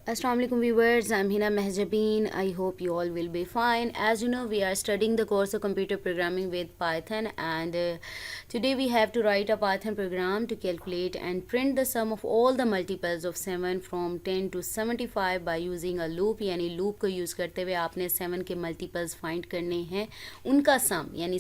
Assalamu alaikum viewers, I'm Hina Mehjabeen. I hope you all will be fine. As you know, we are studying the course of computer programming with Python, and today we have to write a Python program to calculate and print the sum of all the multiples of 7 from 10 to 75 by using a loop. यानी loop को use करते हुए आपने 7 के multiples find करने हैं, उनका sum यानी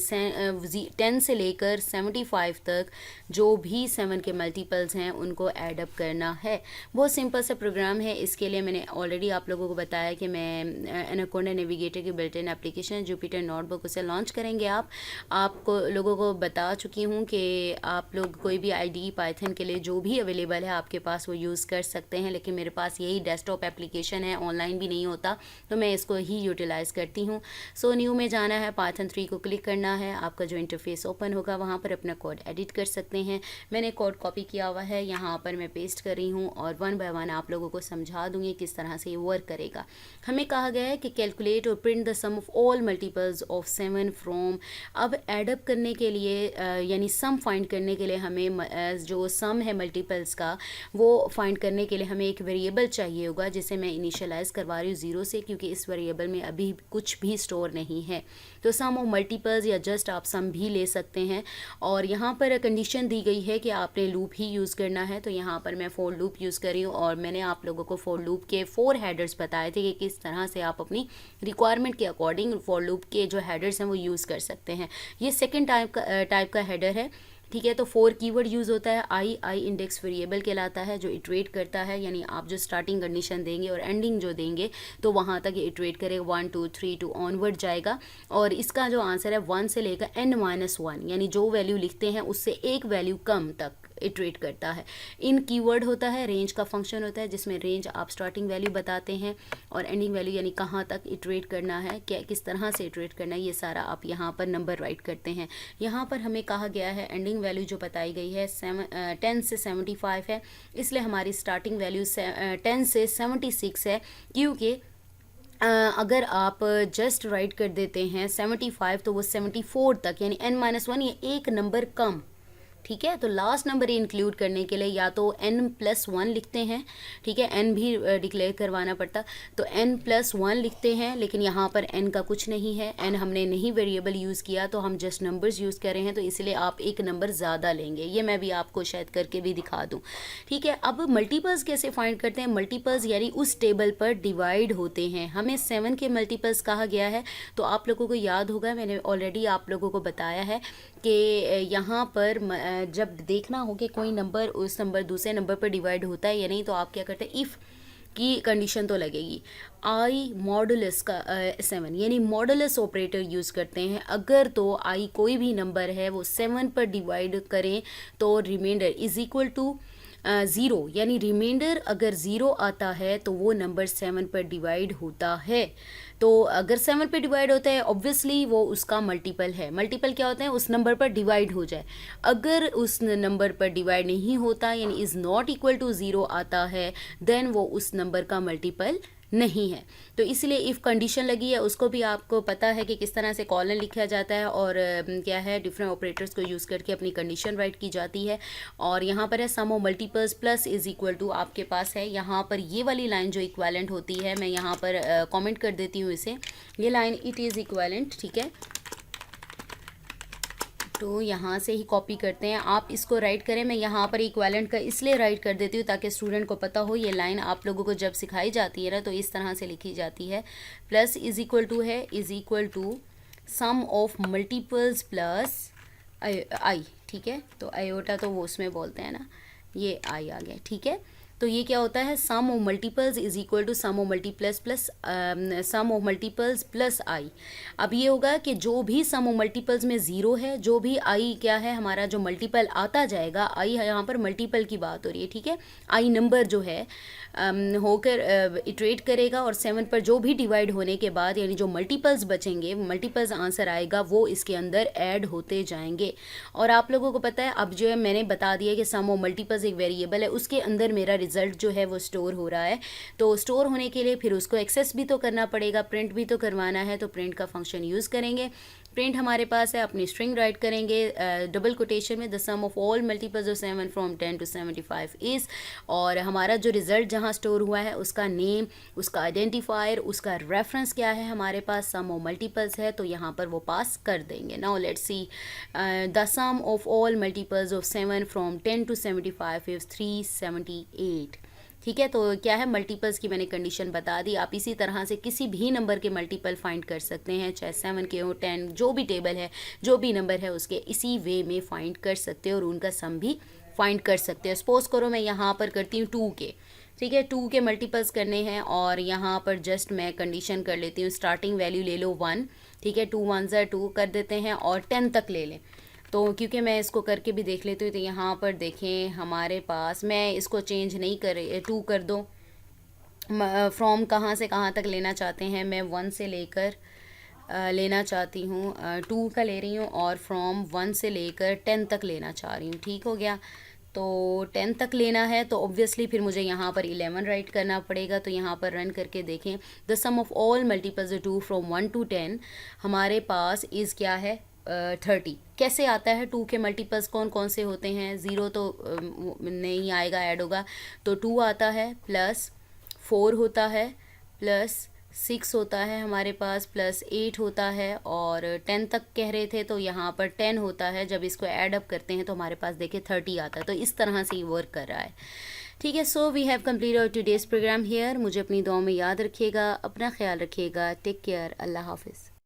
10 से लेकर 75 तक जो भी 7 के multiples हैं उनको add up करना है। बहुत सिंपल सा प्रोग्राम है। इसके लिए मैंने ऑलरेडी आप लोगों को बताया कि मैं एनाकोंडा नेविगेटर की built in application Jupyter notebook उसे लॉन्च करेंगे। आपको लोगों को बता चुकी हूँ कि आप लोग कोई भी आईडी पाइथन के लिए जो भी अवेलेबल है आपके पास वो यूज़ कर सकते हैं, लेकिन मेरे पास यही डेस्कटॉप एप्लीकेशन है, ऑनलाइन भी नहीं होता, तो मैं इसको ही यूटिलाइज़ करती हूँ। सो न्यू में जाना है, पाइथन 3 को क्लिक करना है, आपका जो इंटरफेस ओपन होगा वहाँ पर अपना कोड एडिट कर सकते हैं। मैंने कोड कॉपी किया हुआ है, यहाँ पर मैं पेस्ट कर रही हूँ और वन बाय वन आप लोगों को समझा दूँगी किस तरह से ये वर्क करेगा। हमें कहा गया है कि कैलकुलेट और print the sum of all multiples of 7 from. अब एडअप करने के लिए यानी सम फाइंड करने के लिए हमें जो सम है मल्टीपल्स का वो फाइंड करने के लिए हमें एक वेरिएबल चाहिए होगा, जिसे मैं इनिशियलाइज़ करवा रही हूँ 0 से, क्योंकि इस वेरिएबल में अभी कुछ भी स्टोर नहीं है। तो सम ऑफ मल्टीपल्स या जस्ट आप सम भी ले सकते हैं। और यहाँ पर कंडीशन दी गई है कि आपने लूप ही यूज़ करना है, तो यहाँ पर मैं फॉर लूप यूज़ कर रही हूँ और मैंने आप लोगों को फॉर लूप के 4 हेडर्स बताए थे कि किस तरह से आप अपनी रिक्वायरमेंट के अकॉर्डिंग फॉर लूप के जो हेडर्स हैं वो यूज़ कर सकते हैं। ये सेकंड टाइप का हेडर है, ठीक है। तो 4 कीवर्ड यूज़ होता है। आई इंडेक्स वेरिएबल कहलाता है, जो इटरेट करता है, यानी आप जो स्टार्टिंग कंडीशन देंगे और एंडिंग जो देंगे तो वहाँ तक ये इटरेट करेगा, 1 2 3 2 ऑनवर्ड जाएगा। और इसका जो आंसर है 1 से लेकर n-1, यानी जो वैल्यू लिखते हैं उससे एक वैल्यू कम तक इटरेट करता है। इन कीवर्ड होता है, रेंज का फंक्शन होता है, जिसमें रेंज आप स्टार्टिंग वैल्यू बताते हैं और एंडिंग वैल्यू यानी कहाँ तक इटरेट करना है, क्या किस तरह से इटरेट करना है, ये सारा आप यहाँ पर नंबर राइट करते हैं। यहाँ पर हमें कहा गया है एंडिंग वैल्यू जो बताई गई है 10 से 75 है, इसलिए हमारी स्टार्टिंग वैल्यू 10 से 76 है, क्योंकि अगर आप जस्ट राइट कर देते हैं 75 तो वो 74 तक यानी n-1 ये एक नंबर कम, ठीक है। तो लास्ट नंबर इंक्लूड करने के लिए या तो n+1 लिखते हैं, ठीक है, n भी डिक्लेयर करवाना पड़ता, तो n+1 लिखते हैं, लेकिन यहाँ पर n का कुछ नहीं है, n हमने नहीं वेरिएबल यूज़ किया, तो हम जस्ट नंबर्स यूज़ कर रहे हैं, तो इसलिए आप एक नंबर ज़्यादा लेंगे। ये मैं भी आपको शायद करके भी दिखा दूँ, ठीक है। अब मल्टीपल्स कैसे फाइंड करते हैं? मल्टीपल्स यानी उस टेबल पर डिवाइड होते हैं। हमें 7 के मल्टीपल्स कहा गया है, तो आप लोगों को याद होगा, मैंने ऑलरेडी आप लोगों को बताया है कि यहाँ पर जब देखना हो कि कोई नंबर उस नंबर दूसरे नंबर पर डिवाइड होता है या नहीं, तो आप क्या करते हैं, इफ़ की कंडीशन तो लगेगी। आई मॉडुलस का 7 यानी मॉडुलस ऑपरेटर यूज़ करते हैं। अगर तो आई कोई भी नंबर है वो 7 पर डिवाइड करें तो रिमाइंडर इज़ इक्वल टू 0, यानी रिमाइंडर अगर 0 आता है तो वो नंबर 7 पर डिवाइड होता है। तो अगर 7 पे डिवाइड होता है ऑब्वियसली वो उसका मल्टीपल है। मल्टीपल क्या होता है? उस नंबर पर डिवाइड हो जाए। अगर उस नंबर पर डिवाइड नहीं होता यानी इज़ नॉट इक्वल टू 0 आता है, देन वो उस नंबर का मल्टीपल नहीं है। तो इसलिए इफ़ कंडीशन लगी है, उसको भी आपको पता है कि किस तरह से कॉलन लिखा जाता है और क्या है, डिफरेंट ऑपरेटर्स को यूज़ करके अपनी कंडीशन राइट की जाती है। और यहाँ पर है sum of multiples plus is equal to आपके पास है। यहाँ पर ये वाली लाइन जो इक्वेलेंट होती है, मैं यहाँ पर कमेंट कर देती हूँ इसे, ये लाइन इट इज़ इक्वेलेंट, ठीक है। तो यहाँ से ही कॉपी करते हैं, आप इसको राइट करें। मैं यहाँ पर इक्वेलेंट का इसलिए राइट कर देती हूँ ताकि स्टूडेंट को पता हो, ये लाइन आप लोगों को जब सिखाई जाती है ना तो इस तरह से लिखी जाती है। प्लस इज़ इक्वल टू है, is equal to sum of multiples plus i, ठीक है। तो आयोटा तो वो उसमें बोलते हैं ना, ये आई आ गया, ठीक है। तो ये क्या होता है, sum of multiples is equal to sum of multiples plus sum of multiples plus i. अब ये होगा कि जो भी सम ऑफ मल्टीपल्स में 0 है, जो भी आई क्या है हमारा जो मल्टीपल आता जाएगा, आई यहाँ पर मल्टीपल की बात हो रही है, ठीक है। आई नंबर जो है होकर इटरेट करेगा और 7 पर जो भी डिवाइड होने के बाद यानी जो मल्टीपल्स बचेंगे, मल्टीपल्स आंसर आएगा, वो इसके अंदर ऐड होते जाएंगे। और आप लोगों को पता है, अब जो है मैंने बता दिया कि सम ऑफ मल्टीपल्स एक वेरिएबल है, उसके अंदर मेरा रिजल्ट जो है वो स्टोर हो रहा है। तो स्टोर होने के लिए फिर उसको एक्सेस भी तो करना पड़ेगा, प्रिंट भी तो करवाना है, तो प्रिंट का फंक्शन यूज़ करेंगे। प्रिंट हमारे पास है, अपनी स्ट्रिंग राइट करेंगे डबल कोटेशन में the sum of all multiples of 7 from 10 to 75 is, और हमारा जो रिज़ल्ट जहाँ स्टोर हुआ है उसका नेम, उसका आइडेंटिफायर, उसका रेफरेंस क्या है हमारे पास, सम ऑफ मल्टीपल्स है तो यहाँ पर वो पास कर देंगे. Now let's see the sum of all multiples of 7 from 10 to 75 is 378. ठीक है, तो क्या है, मल्टीपल्स की मैंने कंडीशन बता दी. आप इसी तरह से किसी भी नंबर के मल्टीपल फाइंड कर सकते हैं, चाहे 7 के हो, 10, जो भी टेबल है, जो भी नंबर है उसके इसी वे में फाइंड कर सकते हैं और उनका सम भी फाइंड कर सकते हैं. सपोज करो मैं यहाँ पर करती हूँ 2 के, ठीक है, 2 के मल्टीपल्स करने हैं और यहाँ पर जस्ट मैं कंडीशन कर लेती हूँ, स्टार्टिंग वैल्यू ले लो 1, ठीक है, 2 1 2 कर देते हैं और 10 तक ले लें. तो क्योंकि मैं इसको करके भी देख लेती हूँ, तो यहाँ पर देखें हमारे पास, मैं इसको चेंज नहीं कर 2 कर दो. फ्रॉम कहाँ से कहाँ तक लेना चाहते हैं, मैं 1 से लेकर लेना चाहती हूँ, 2 का ले रही हूँ और फ्रॉम 1 से लेकर 10 तक लेना चाह रही हूँ. ठीक हो गया, तो 10 तक लेना है तो ऑब्वियसली फिर मुझे यहाँ पर 11 राइट करना पड़ेगा. तो यहाँ पर रन करके देखें, the sum of all multiples of 2 from 1 to 10 हमारे पास इज़ क्या है, 30. कैसे आता है 2 के मल्टीपल्स, कौन कौन से होते हैं, 0 तो नहीं आएगा, ऐड होगा, तो 2 आता है, प्लस 4 होता है, प्लस 6 होता है हमारे पास, प्लस 8 होता है और 10 तक कह रहे थे तो यहाँ पर 10 होता है. जब इसको ऐड अप करते हैं तो हमारे पास देखिए 30 आता है. तो इस तरह से ये वर्क कर रहा है. ठीक है, so we have complete our today's program here. मुझे अपनी दुआ में याद रखिएगा, अपना ख्याल रखिएगा. टेक केयर, अल्लाह हाफिज़.